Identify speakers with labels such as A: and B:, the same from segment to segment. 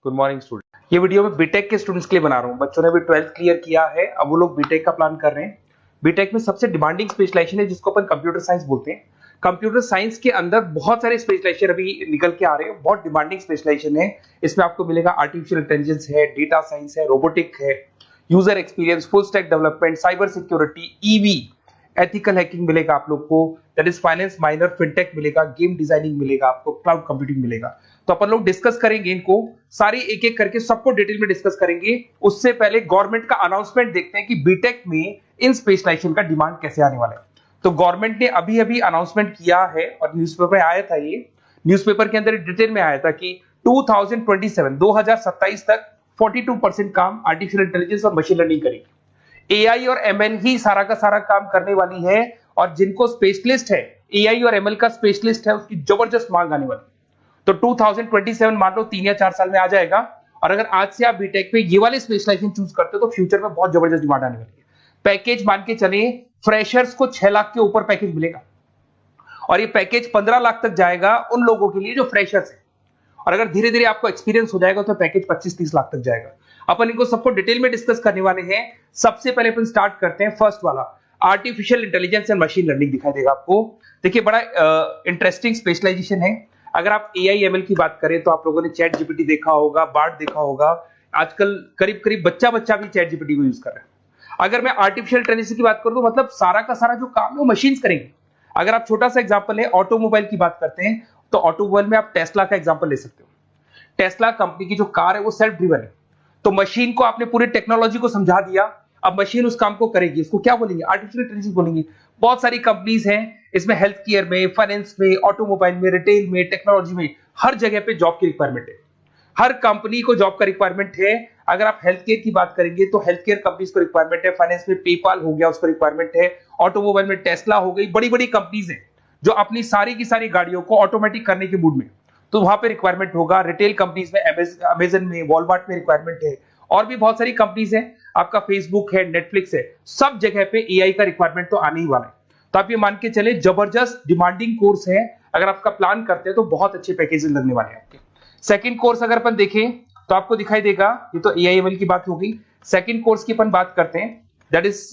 A: Good morning student. ये video मैं BTech के स्टूडेंट्स के लिए बना रहा हूँ। बच्चों ने भी 12th क्लियर किया है, अब वो लोग बीटेक का प्लान कर रहे हैं। बीटेक में सबसे डिमांडिंग स्पेशलाइजेशन है जिसको अपन कंप्यूटर साइंस बोलते हैं। कंप्यूटर साइंस के अंदर बहुत सारे स्पेशलाइजेशन अभी निकल के आ रहे हैं, बहुत डिमांडिंग स्पेशलाइजेशन है। इसमें आपको मिलेगा आर्टिफिशियल इंटेलिजेंस है, डेटा साइंस है, रोबोटिक है, user experience, full stack development, cyber security, EV, ethical hacking मिलेगा आप लोग को, that is finance minor, fintech मिलेगा, गेम डिजाइनिंग मिलेगा आपको, क्लाउड कंप्यूटिंग मिलेगा। तो अपन लोग डिस्कस करेंगे इनको सारी एक एक करके, सबको डिटेल में डिस्कस करेंगे। उससे पहले गवर्नमेंट का अनाउंसमेंट देखते हैं कि बीटेक में इन स्पेशलाइजेशन का डिमांड कैसे आने वाला है। तो गवर्नमेंट ने अभी अभी अनाउंसमेंट किया है और न्यूज़पेपर में आया था, ये न्यूज़पेपर के अंदर डिटेल में आया था कि 2027 तक 42% काम आर्टिफिशियल इंटेलिजेंस और मशीन लर्निंग करेगी। एआई और एमएल ही सारा का सारा काम करने वाली है, और जिनको स्पेशलिस्ट है, एआई और एमएल का स्पेशलिस्ट है, उसकी जबरदस्त मांग आने वाली है। तो 2027 मान लो 3 या 4 साल में आ जाएगा। और अगर आज से आप बीटेक पे ये वाले स्पेशलाइजेशन चूज करते हो तो फ्यूचर में बहुत जबरदस्त डिमांड आने वाली है। पैकेज मान के चले, फ्रेशर्स को 6 लाख के ऊपर पैकेज मिलेगा, और ये पैकेज 15 लाख तक जाएगा उन लोगों के लिए जो फ्रेशर्स है। और अगर धीरे धीरे आपको एक्सपीरियंस हो जाएगा तो पैकेज 25-30 लाख तक जाएगा। अपन इनको सबको डिटेल में डिस्कस करने वाले हैं। सबसे पहले अपन स्टार्ट करते हैं फर्स्ट वाला, artificial intelligence and machine learning दिखाई देगा आपको। देखिए बड़ा इंटरेस्टिंग स्पेशलाइजेशन है। अगर आप एआई एमएल की बात करें तो आप लोगों ने चैट जीपीटी देखा होगा, बार्ड देखा होगा। आजकल करीब करीब बच्चा भी चैट जीपीटी को यूज कर रहा है। अगर मैं आर्टिफिशियल इंटेलिजेंस की बात करूं तो मतलब सारा का सारा जो काम है वो मशीन्स करेंगे। अगर आप छोटा सा एग्जांपल है, ऑटोमोबाइल की बात करते हैं तो ऑटोमोबाइल में आप टेस्ला का एग्जांपल ले सकते हो। टेस्ला कंपनी की जो कार है वो सेल्फ ड्रिवन है। तो मशीन को आपने पूरी टेक्नोलॉजी को समझा दिया, अब मशीन उस काम को करेगी। इसको क्या बोलेंगे? आर्टिफिशियल इंटेलिजेंस बोलेंगे। बहुत सारी कंपनीज हैं इसमें, हेल्थ केयर में, फाइनेंस में, ऑटोमोबाइल में, रिटेल में, टेक्नोलॉजी में, हर जगह पे जॉब की रिक्वायरमेंट है। हर कंपनी को जॉब का रिक्वायरमेंट है। अगर आप हेल्थ केयर की बात करेंगे तो हेल्थ केयर कंपनीज को रिक्वायरमेंट है, फाइनेंस में पेपाल हो गया उसको रिक्वायरमेंट है, ऑटोमोबाइल में टेस्ला हो गई, बड़ी बड़ी कंपनीज हैं जो अपनी सारी की सारी गाड़ियों को ऑटोमेटिक करने के मूड में, तो वहां पे रिक्वायरमेंट होगा। रिटेल कंपनीज में अमेजन में, वॉलमार्ट में रिक्वायरमेंट है, और भी बहुत सारी कंपनीज हैं, आपका फेसबुक है, नेटफ्लिक्स है, सब जगह पे एआई का रिक्वायरमेंट तो आने ही वाला है। तो आप ये मान के चले जबरदस्त डिमांडिंग कोर्स है। अगर आपका प्लान करते हैं तो बहुत अच्छे पैकेजेस लगने वाले हैं आपके। सेकंड कोर्स अगर अपन देखें तो आपको दिखाई देगा, ये तो एआई एमएल की बात हो गई। सेकंड कोर्स की अपन बात करते हैं, that is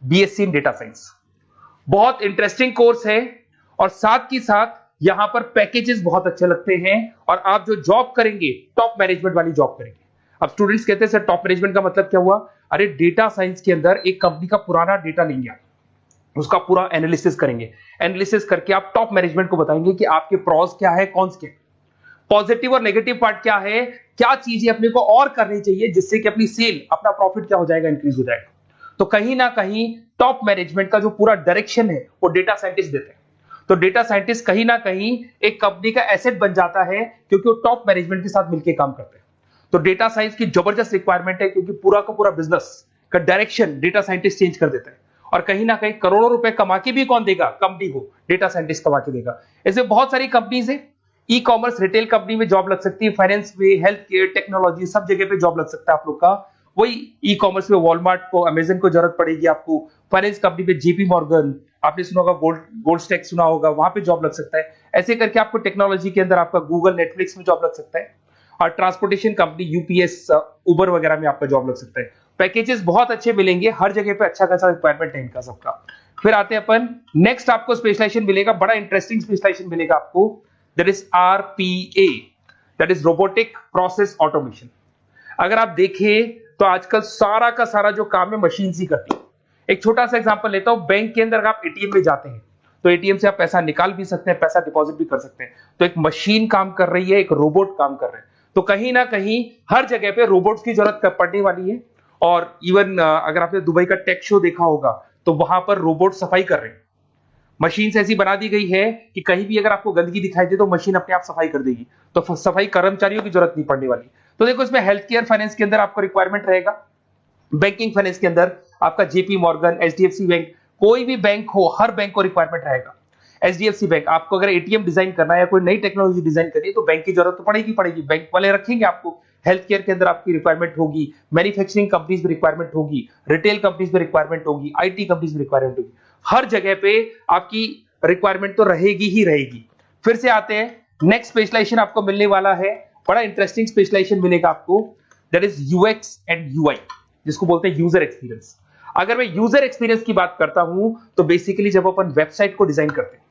A: BSc in data science. बहुत इंटरेस्टिंग कोर्स है, और साथ ही साथ यहां पर पैकेजेस बहुत अच्छे लगते हैं, और आप जो जॉब करेंगे टॉप मैनेजमेंट वाली जॉब करेंगे। अब स्टूडेंट्स कहते हैं सर टॉप मैनेजमेंट का मतलब क्या हुआ? अरे डेटा साइंस के अंदर एक कंपनी का पुराना डेटा लेंगे आप, उसका पूरा एनालिसिस करेंगे, एनालिसिस करके आप टॉप मैनेजमेंट को बताएंगे कि आपके प्रॉस क्या है, कौन से पॉजिटिव और नेगेटिव पार्ट क्या है, क्या चीजें अपने को और करनी चाहिए जिससे कि अपनी सेल, अपना प्रॉफिट क्या हो जाएगा, इंक्रीज हो जाएगा। तो कहीं ना कहीं टॉप मैनेजमेंट का जो पूरा डायरेक्शन है वो डेटा साइंटिस्ट देते हैं। तो डेटा साइंटिस्ट कहीं ना कहीं एक कंपनी का एसेट बन जाता है, क्योंकि वो टॉप मैनेजमेंट के साथ मिलकर काम करते हैं। तो डेटा साइंस की जबरदस्त रिक्वायरमेंट है, क्योंकि पूरा का पूरा बिजनेस का डायरेक्शन डेटा साइंटिस्ट चेंज कर देता है। और कहीं ना कहीं करोड़ों रुपए कमा के भी कौन देगा? कंपनी को डेटा साइंटिस्ट कमा के देगा। ऐसे बहुत सारी कंपनीज है, ई कॉमर्स, रिटेल कंपनी में जॉब लग सकती है, फाइनेंस में, हेल्थ केयर, टेक्नोलॉजी, सब जगह पे जॉब लग सकता है आप लोग का। वही ई कॉमर्स में वॉलमार्ट को, अमेजन को जरूरत पड़ेगी आपको। फाइनेंस कंपनी में जेपी मॉर्गन, आपने सुना होगा, गोल्ड स्टैक सुना होगा, वहां पे जॉब लग सकता है। ऐसे करके आपको टेक्नोलॉजी के अंदर आपका गूगल, नेटफ्लिक्स में जॉब लग सकता है। और ट्रांसपोर्टेशन कंपनी यूपीएस, उबर वगैरह में आपका जॉब लग सकता है। पैकेजेस बहुत अच्छे मिलेंगे, हर जगह पे अच्छा खासा रिक्वायरमेंट है इनका सबका। फिर आते हैं अपन नेक्स्ट, आपको स्पेशलाइजेशन मिलेगा, बड़ा इंटरेस्टिंग स्पेशलाइजेशन मिलेगा आपको, that is RPA, that is robotic process automation. अगर आप देखें तो आजकल सारा का सारा जो काम है मशीन ही करती है। एक छोटा सा एग्जांपल लेता हूं, बैंक के अंदर आप एटीएम में जाते हैं तो एटीएम से आप पैसा निकाल भी सकते हैं, पैसा डिपॉजिट भी कर सकते हैं। तो एक मशीन काम कर रही है, एक रोबोट काम कर रहे हैं। तो कहीं ना कहीं हर जगह पे रोबोट्स की जरूरत पड़ने वाली है। और इवन अगर आपने दुबई का टेक शो देखा होगा तो वहां पर रोबोट सफाई कर रहे हैं। मशीन ऐसी बना दी गई है कि कहीं भी अगर आपको गंदगी दिखाई दे तो मशीन अपने आप सफाई कर देगी, तो सफाई कर्मचारियों की जरूरत नहीं पड़ने वाली। तो देखो इसमें हेल्थ केयर, फाइनेंस के अंदर आपको रिक्वायरमेंट रहेगा, बैंकिंग फाइनेंस के अंदर आपका जेपी मॉर्गन, एचडीएफसी बैंक, कोई भी बैंक हो, हर बैंक को रिक्वायरमेंट रहेगा। एचडीएफसी बैंक, आपको अगर एटीएम डिजाइन करना है या कोई नई टेक्नोलॉजी डिजाइन करनी है तो बैंक की जरूरत तो पड़ेगी, बैंक वाले रखेंगे आपको। हेल्थ केयर के अंदर आपकी रिक्वायरमेंट होगी, मैन्युफैक्चरिंग कंपनीज में रिक्वायरमेंट होगी, रिटेल कंपनीज में रिक्वायरमेंट होगी, आईटी कंपनीज में रिक्वायरमेंट होगी। हर जगह पे आपकी रिक्वायरमेंट तो रहेगी ही रहेगी। फिर से आते हैं नेक्स्ट स्पेशलाइजेशन आपको मिलने वाला है बड़ा इंटरेस्टिंग स्पेशलाइजेशन मिलेगा आपको, that is UX and UI, जिसको बोलते हैं यूजर एक्सपीरियंस। अगर मैं यूजर एक्सपीरियंस की बात करता हूं तो बेसिकली जब अपन वेबसाइट को डिजाइन करते हैं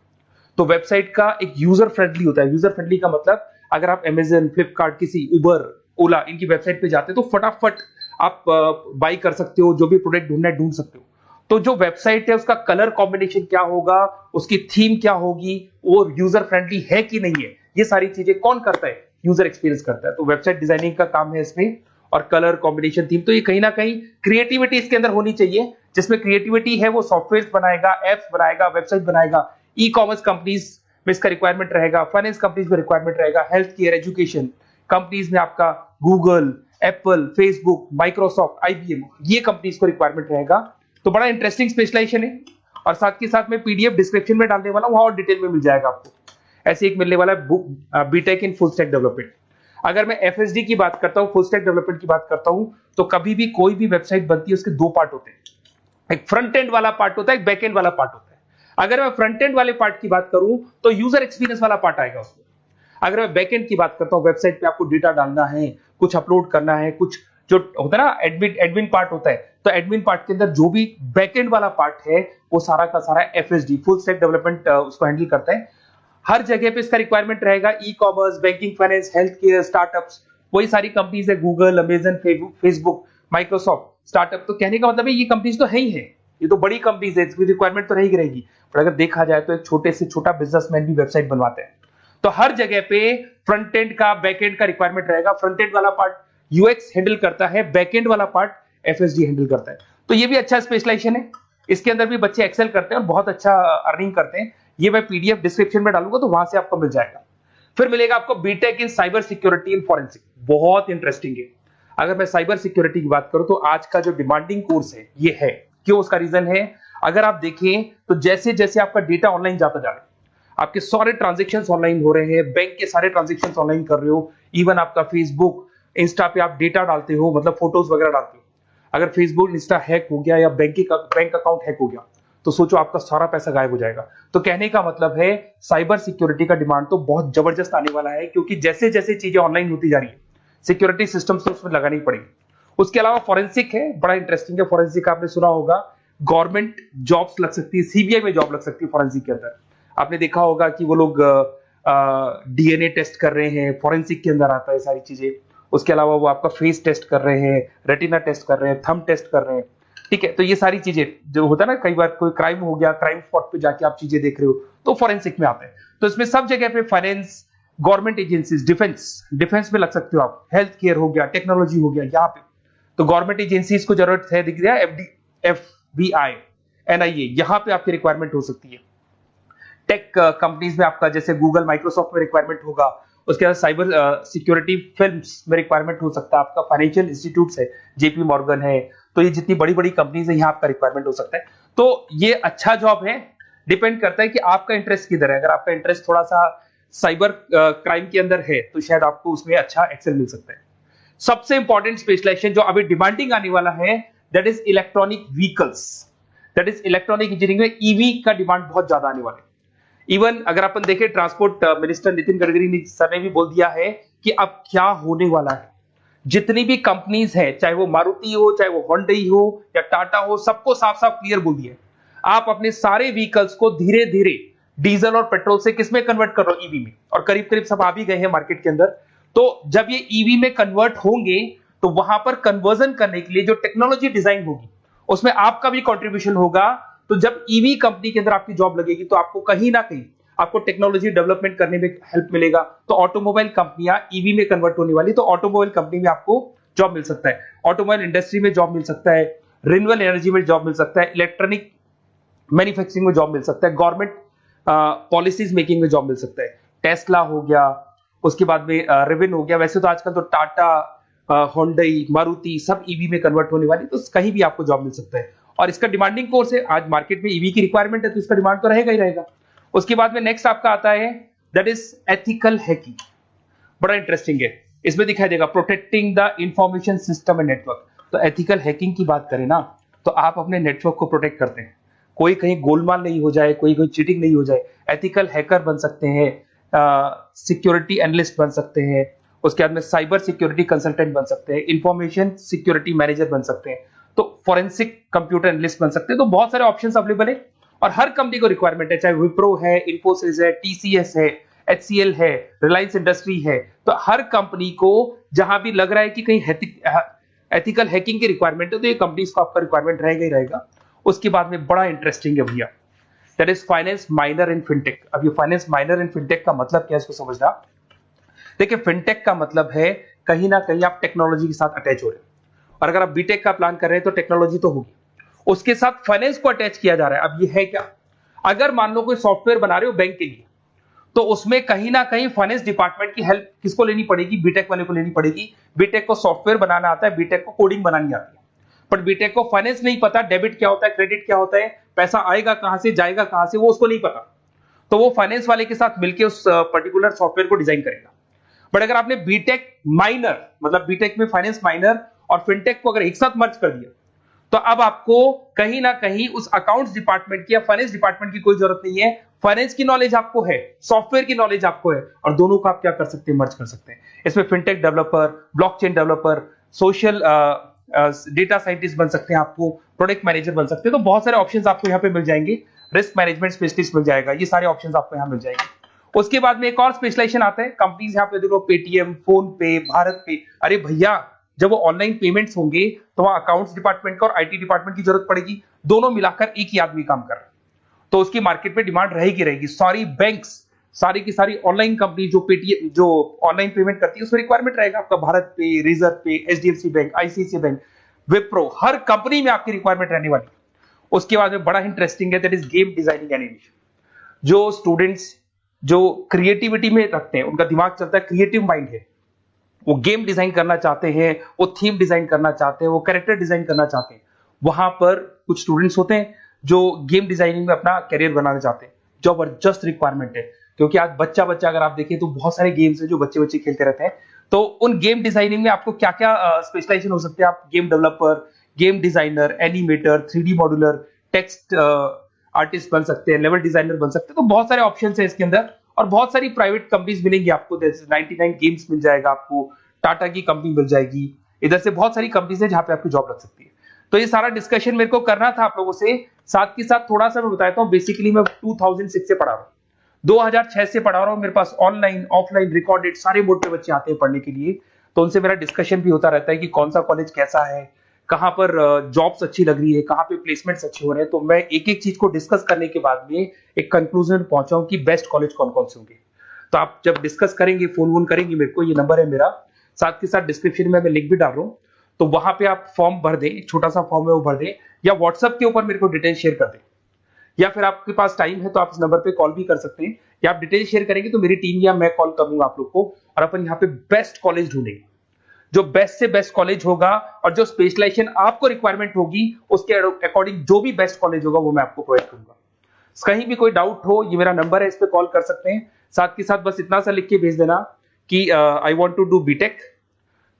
A: तो वेबसाइट का एक यूजर फ्रेंडली होता है। यूजर फ्रेंडली का मतलब अगर आप अमेजन, फ्लिपकार्ट, किसी उबर, ओला इनकी वेबसाइट पे जाते हैं तो फटाफट आप बाई कर सकते हो, जो भी प्रोडक्ट ढूंढना है ढूंढ सकते हो। तो जो वेबसाइट है उसका कलर कॉम्बिनेशन क्या होगा, उसकी थीम क्या होगी, वो यूजर फ्रेंडली है कि नहीं है, ये सारी चीजें कौन करता है, यूजर एक्सपीरियंस करता है। तो वेबसाइट डिजाइनिंग का काम है इसमें, और कलर कॉम्बिनेशन, थीम। तो ये कहीं ना कहीं क्रिएटिविटी इसके अंदर होनी चाहिए। जिसमें क्रिएटिविटी है वो सॉफ्टवेयर बनाएगा, एप्स बनाएगा, वेबसाइट बनाएगा। ई कॉमर्स कंपनीज में इसका रिक्वायरमेंट रहेगा, फाइनेंस कंपनीज में रिक्वायरमेंट रहेगा, हेल्थ केयर, एजुकेशन कंपनीज में आपका Google, Apple, Facebook, Microsoft, IBM, ये कंपनीज को रिक्वायरमेंट रहेगा। तो बड़ा इंटरेस्टिंग स्पेशलाइजेशन है। और साथ के साथ में पीडीएफ डिस्क्रिप्शन में डालने वाला हूं, वहां और डिटेल में मिल जाएगा आपको। ऐसे एक मिलने वाला है book, B Tech in full stack development. अगर मैं एफएसडी की बात करता हूं, फुल स्टैक डेवलपमेंट की बात करता हूं, तो कभी भी कोई भी वेबसाइट बनती है उसके दो पार्ट होते हैं, एक फ्रंट एंड वाला पार्ट होता है, एक बैक एंड वाला पार्ट होता है। अगर मैं फ्रंट एंड वाले पार्ट की बात करूं तो यूजर एक्सपीरियंस वाला पार्ट आएगा उसमें। अगर मैं बैक एंड की बात करता हूं, वेबसाइट पे आपको डेटा डालना है, कुछ अपलोड करना है, कुछ जो होता है ना एडमिन पार्ट होता है, तो एडमिन पार्ट के अंदर जो भी बैक एंड वाला पार्ट है वो सारा का सारा एफएसडी, फुल स्टैक डेवलपमेंट, उसको हैंडल करता है। हर जगह पे इसका रिक्वायरमेंट रहेगा। E commerce, banking, finance, health care, startups, वही सारी कंपनीज है, Google, Amazon, Facebook, Microsoft, startup. तो कहने का मतलब है ये कंपनीज तो है ही है, ये तो बड़ी कंपनीज है, इसकी रिक्वायरमेंट तो रहेगी। पर अगर देखा जाए तो एक छोटे से छोटा बिजनेसमैन भी वेबसाइट बनवाते हैं। तो हर जगह पे फ्रंट एंड का, बैक एंड का रिक्वायरमेंट रहेगा। फ्रंट एंड वाला पार्ट यूएक्स हैंडल करता है, बैक एंड वाला पार्ट एफएसडी हैंडल करता है। तो ये भी अच्छा स्पेशलाइजेशन है। इसके अंदर भी बच्चे एक्सेल करते हैं और बहुत अच्छा अर्निंग करते हैं। ये मैं पीडीएफ डिस्क्रिप्शन में डालूंगा तो वहां से आपको मिल जाएगा। फिर मिलेगा आपको B Tech in cyber security and forensic, बहुत इंटरेस्टिंग है। अगर मैं साइबर सिक्योरिटी की बात करूं तो आज का जो डिमांडिंग कोर्स है ये है। क्यों? उसका रीजन है, अगर आप देखें तो जैसे जैसे आपका डेटा ऑनलाइन जाता जा रहा है, आपके सारे ट्रांजेक्शंस ऑनलाइन हो रहे हैं, बैंक के सारे ट्रांजेक्शंस ऑनलाइन कर रहे हो, इवन आपका फेसबुक, इंस्टा पे आप डेटा डालते हो, मतलब फोटोज वगैरह डालते हो। अगर फेसबुक, इंस्टा हैक हो गया या बैंक अकाउंट हैक हो गया तो सोचो आपका सारा पैसा गायब हो जाएगा। तो कहने का मतलब है साइबर सिक्योरिटी का डिमांड तो बहुत जबरदस्त आने वाला है, क्योंकि जैसे जैसे चीजें ऑनलाइन होती जा रही है सिक्योरिटी सिस्टम्स तो उसमें लगानी पड़ेगी। उसके अलावा फॉरेंसिक है, बड़ा इंटरेस्टिंग है। फॉरेंसिक आपने सुना होगा, गवर्नमेंट जॉब्स लग सकती है, सीबीआई में जॉब लग सकती है फॉरेंसिक के अंदर। आपने देखा होगा कि वो लोग डीएनए टेस्ट कर रहे हैं, फॉरेंसिक के अंदर आता है सारी चीजें। उसके अलावा वो आपका फेस टेस्ट कर रहे हैं, रेटिना टेस्ट कर रहे हैं, थंब टेस्ट कर रहे हैं। ठीक है, तो ये सारी चीजें जो होता है ना, कई बार कोई क्राइम हो गया, क्राइम स्पॉट पे जाके आप चीजें देख रहे हो तो फॉरेंसिक में आते हैं। तो इसमें सब जगह पे फाइनेंस, गवर्नमेंट एजेंसीज, डिफेंस में लग सकते हो आप, हेल्थ केयर हो गया, टेक्नोलॉजी हो गया, यहाँ पे तो गवर्नमेंट एजेंसीज को जरूरत है, दिख रहा है, एफबीआई, एनआईए, यहाँ पे आपकी रिक्वायरमेंट हो सकती है। टेक कंपनीज में आपका जैसे गूगल, माइक्रोसॉफ्ट में रिक्वायरमेंट होगा। उसके बाद साइबर सिक्योरिटी फिल्म्स में रिक्वायरमेंट हो सकता है आपका, फाइनेंशियल इंस्टीट्यूट्स है, जेपी मॉर्गन है, तो ये जितनी बड़ी बड़ी कंपनीज है यहाँ आपका रिक्वायरमेंट हो सकता है। तो ये अच्छा जॉब है, डिपेंड करता है कि आपका इंटरेस्ट किधर है। अगर आपका इंटरेस्ट थोड़ा सा साइबर क्राइम के अंदर है तो शायद आपको उसमें अच्छा एक्सेल मिल सकता है। सबसे इंपॉर्टेंट स्पेशलाइजेशन जो अभी डिमांडिंग आने वाला है, that is electronic vehicles, that is electronic engineering में ईवी का डिमांड बहुत ज्यादा आने वाला है। इवन अगर अपन देखें, transport minister Nitin Gadkari sir ने भी बोल दिया है कि अब क्या होने वाला है, जितनी भी कंपनीज है, चाहे वो मारुति हो, चाहे वो होंडई हो या टाटा हो, सबको साफ साफ क्लियर बोल दिया, आप अपने सारे व्हीकल्स को धीरे धीरे डीजल और पेट्रोल से किसमें कन्वर्ट कर रहे हो, ईवी में। और करीब करीब सब आ भी गए हैं मार्केट के अंदर। तो जब ये ईवी में कन्वर्ट होंगे तो वहां पर कन्वर्जन करने के लिए जो टेक्नोलॉजी डिजाइन होगी उसमें आपका भी कंट्रीब्यूशन होगा। तो जब ईवी कंपनी के अंदर आपकी जॉब लगेगी तो आपको कहीं ना कहीं आपको टेक्नोलॉजी डेवलपमेंट करने में हेल्प मिलेगा। तो ऑटोमोबाइल कंपनियां ईवी में कन्वर्ट होने वाली, तो ऑटोमोबाइल कंपनी में आपको जॉब मिल सकता है, ऑटोमोबाइल इंडस्ट्री में जॉब मिल सकता है, रिन्यूएबल एनर्जी में जॉब मिल सकता है, इलेक्ट्रॉनिक मैन्युफैक्चरिंग में जॉब मिल सकता है, गवर्नमेंट पॉलिसीज मेकिंग में जॉब मिल सकता है, टेस्ला हो गया, उसके बाद में रिविन हो गया। वैसे तो आजकल तो टाटा, होंडई, मारुति सब ईवी में कन्वर्ट होने वाली, तो कहीं भी आपको जॉब मिल सकता है। और इसका डिमांडिंग कोर्स है, आज मार्केट में ईवी की रिक्वायरमेंट है तो इसका डिमांड तो रहेगा ही रहेगा। उसके बाद में नेक्स्ट आपका आता है, दैट इज एथिकल हैकिंग, बड़ा इंटरेस्टिंग है। इसमें दिखाई देगा protecting the information system and network. तो एथिकल हैकिंग की बात करें ना, तो आप अपने नेटवर्क को प्रोटेक्ट करते हैं, कोई कहीं गोलमाल नहीं हो जाए, कोई चीटिंग नहीं हो जाए। एथिकल हैकर बन सकते हैं, सिक्योरिटी एनालिस्ट बन सकते हैं, उसके बाद में साइबर सिक्योरिटी कंसल्टेंट बन सकते हैं, इंफॉर्मेशन सिक्योरिटी मैनेजर बन सकते हैं, तो फोरेंसिक कंप्यूटर एनालिस्ट बन सकते हैं। तो बहुत सारे ऑप्शंस अवेलेबल है और हर कंपनी को रिक्वायरमेंट है, चाहे विप्रो है, इन्फोसिस है, टीसीएस है, एचसीएल है, रिलायंस इंडस्ट्री है। तो हर कंपनी को जहां भी लग रहा है कि कहीं एथिकल हैकिंग की रिक्वायरमेंट है तो ये कंपनीज को आपका रिक्वायरमेंट रहेगा ही रहेगा। उसके बाद में बड़ा इंटरेस्टिंग है भैया, that is finance minor in fintech. अब ये फाइनेंस माइनर इन फिनटेक का मतलब क्या है इसको समझना। देखिए फिनटेक का मतलब है कहीं ना कहीं आप टेक्नोलॉजी के साथ अटैच हो रहे हैं, और अगर आप बीटेक का प्लान कर रहे हैं तो टेक्नोलॉजी तो होगी, उसके साथ फाइनेंस को अटैच किया जा रहा है। अब ये है क्या, अगर मान लो कोई सॉफ्टवेयर बना रहे हो बैंक के लिए, तो उसमें कहीं ना कहीं फाइनेंस डिपार्टमेंट की हेल्प किसको लेनी पड़ेगी, बीटेक वाले को लेनी पड़ेगी। बीटेक को सॉफ्टवेयर बनाना आता है, बीटेक को कोडिंग बनानी आती है, बट बीटेक को फाइनेंस नहीं पता, डेबिट क्या होता है, क्रेडिट क्या होता है, पैसा आएगा कहां से, जाएगा कहां से, वो उसको नहीं पता। तो वो फाइनेंस वाले के साथ मिलकर उस पर्टिकुलर सॉफ्टवेयर को डिजाइन करेगा। बट अगर आपने बीटेक माइनर, मतलब बीटेक में फाइनेंस माइनर और फिनटेक को अगर एक साथ मर्ज कर दिया, तो अब आपको कहीं ना कहीं उस अकाउंट्स डिपार्टमेंट की या फाइनेंस डिपार्टमेंट की कोई जरूरत नहीं है। फाइनेंस की नॉलेज आपको है, सॉफ्टवेयर की नॉलेज आपको है, और दोनों को आप क्या कर सकते हैं, मर्ज कर सकते हैं। इसमें fintech developer, blockchain developer, social data scientist बन सकते हैं, आपको प्रोडक्ट मैनेजर बन सकते हैं। तो बहुत सारे ऑप्शंस आपको यहाँ पे मिल जाएंगे, रिस्क मैनेजमेंट स्पेशलिस्ट मिल जाएगा, ये सारे ऑप्शंस आपको यहाँ मिल जाएंगे। उसके बाद में एक और स्पेशलाइजेशन आता है, कंपनीज यहाँ पे देखो पेटीएम, फोन पे, भारत पे। अरे भैया जब वो ऑनलाइन पेमेंट्स होंगे तो वहां अकाउंट्स डिपार्टमेंट का और आईटी डिपार्टमेंट की जरूरत पड़ेगी, दोनों मिलाकर एक ही आदमी काम कर रहा है, तो उसकी मार्केट में डिमांड रहेगी रहेगी। सारी बैंक्स, सारी की सारी ऑनलाइन कंपनी जो पेटीएम, जो ऑनलाइन पेमेंट करती है, उसमें रिक्वायरमेंट रहेगा आपका भारत पे, Razorpay, HDFC bank, ICICI bank, Wipro, हर कंपनी में आपकी रिक्वायरमेंट रहने वाली है। उसके बाद में बड़ा इंटरेस्टिंग है, that is game designing animation. जो स्टूडेंट्स जो क्रिएटिविटी में रखते हैं, उनका दिमाग चलता है, क्रिएटिव माइंड है, वो गेम डिजाइन करना चाहते हैं, वो थीम डिजाइन करना चाहते हैं, वो कैरेक्टर डिजाइन करना चाहते हैं, वहां पर कुछ स्टूडेंट्स होते हैं जो गेम डिजाइनिंग में अपना कैरियर बनाना चाहते हैं। जबरदस्त रिक्वायरमेंट है, क्योंकि आज बच्चा बच्चा अगर आप देखें तो बहुत सारे गेम्स हैं जो बच्चे बच्चे खेलते रहते हैं। तो उन गेम डिजाइनिंग में आपको क्या क्या स्पेशलाइजेशन हो सकते हैं, आप game developer, game designer, animator, 3D modular, text artist बन सकते हैं, लेवल डिजाइनर बन सकते हैं। तो बहुत सारे ऑप्शन है इसके अंदर, और बहुत सारी प्राइवेट कंपनीज मिलेंगी आपको, जैसे 99 गेम्स मिल जाएगा आपको, टाटा की कंपनी मिल जाएगी, इधर से बहुत सारी कंपनीज है जहां पे आपकी जॉब लग सकती है। तो ये सारा डिस्कशन मेरे को करना था आप लोगों से, साथ के साथ थोड़ा सा मैं बताता हूँ। बेसिकली मैं 2006 से पढ़ा रहा हूँ, 2006 से पढ़ा रहा हूँ। मेरे पास ऑनलाइन, ऑफलाइन, रिकॉर्डेड सारे मोड पे बच्चे आते हैं पढ़ने के लिए, तो उनसे मेरा डिस्कशन भी होता रहता है कि कौन सा कॉलेज कैसा है, कहां पर जॉब्स अच्छी लग रही है, कहां पे प्लेसमेंट्स अच्छे हो रहे हैं। तो मैं एक एक चीज को डिस्कस करने के बाद में एक कंक्लूजन पहुंचा हूं कि बेस्ट कॉलेज कौन कौन से होंगे। तो आप जब डिस्कस करेंगे, फोन वोन करेंगे मेरे को, ये नंबर है मेरा, साथ के साथ डिस्क्रिप्शन में मैं लिंक भी डाल रहा हूँ, तो वहां पे आप फॉर्म भर दें, एक छोटा सा फॉर्म है वो भर दें, या व्हाट्सएप के ऊपर मेरे को डिटेल शेयर कर दें, या फिर आपके पास टाइम है तो आप इस नंबर पे कॉल भी कर सकते हैं, या आप डिटेल शेयर करेंगे तो मेरी टीम या मैं कॉल करूंगा आप लोग को, और अपन यहाँ पे बेस्ट कॉलेज ढूंढेंगे, जो बेस्ट से बेस्ट कॉलेज होगा, और जो स्पेशलाइजेशन आपको रिक्वायरमेंट होगी उसके अकॉर्डिंग जो भी बेस्ट कॉलेज होगा वो मैं आपको प्रोवाइड करूंगा। कहीं भी कोई डाउट हो, ये मेरा नंबर है, इस पे कॉल कर सकते हैं। साथ के साथ बस इतना सा लिख के भेज देना कि I want to do B Tech,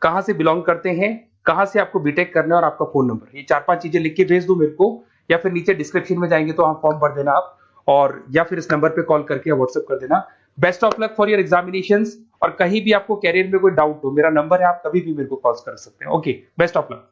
A: कहां से बिलोंग करते हैं, कहां से आपको बीटेक करना है, और आपका फोन नंबर, ये 4-5 चीजें लिख के भेज दो मेरे को, या फिर नीचे डिस्क्रिप्शन में जाएंगे तो आप फॉर्म भर देना आप, और या फिर इस नंबर पे कॉल करके या व्हाट्सएप कर देना। Best of luck for your examinations, और कहीं भी आपको कैरियर में कोई डाउट हो, मेरा नंबर है, आप कभी भी मेरे को कॉल कर सकते हैं। Okay, best of luck.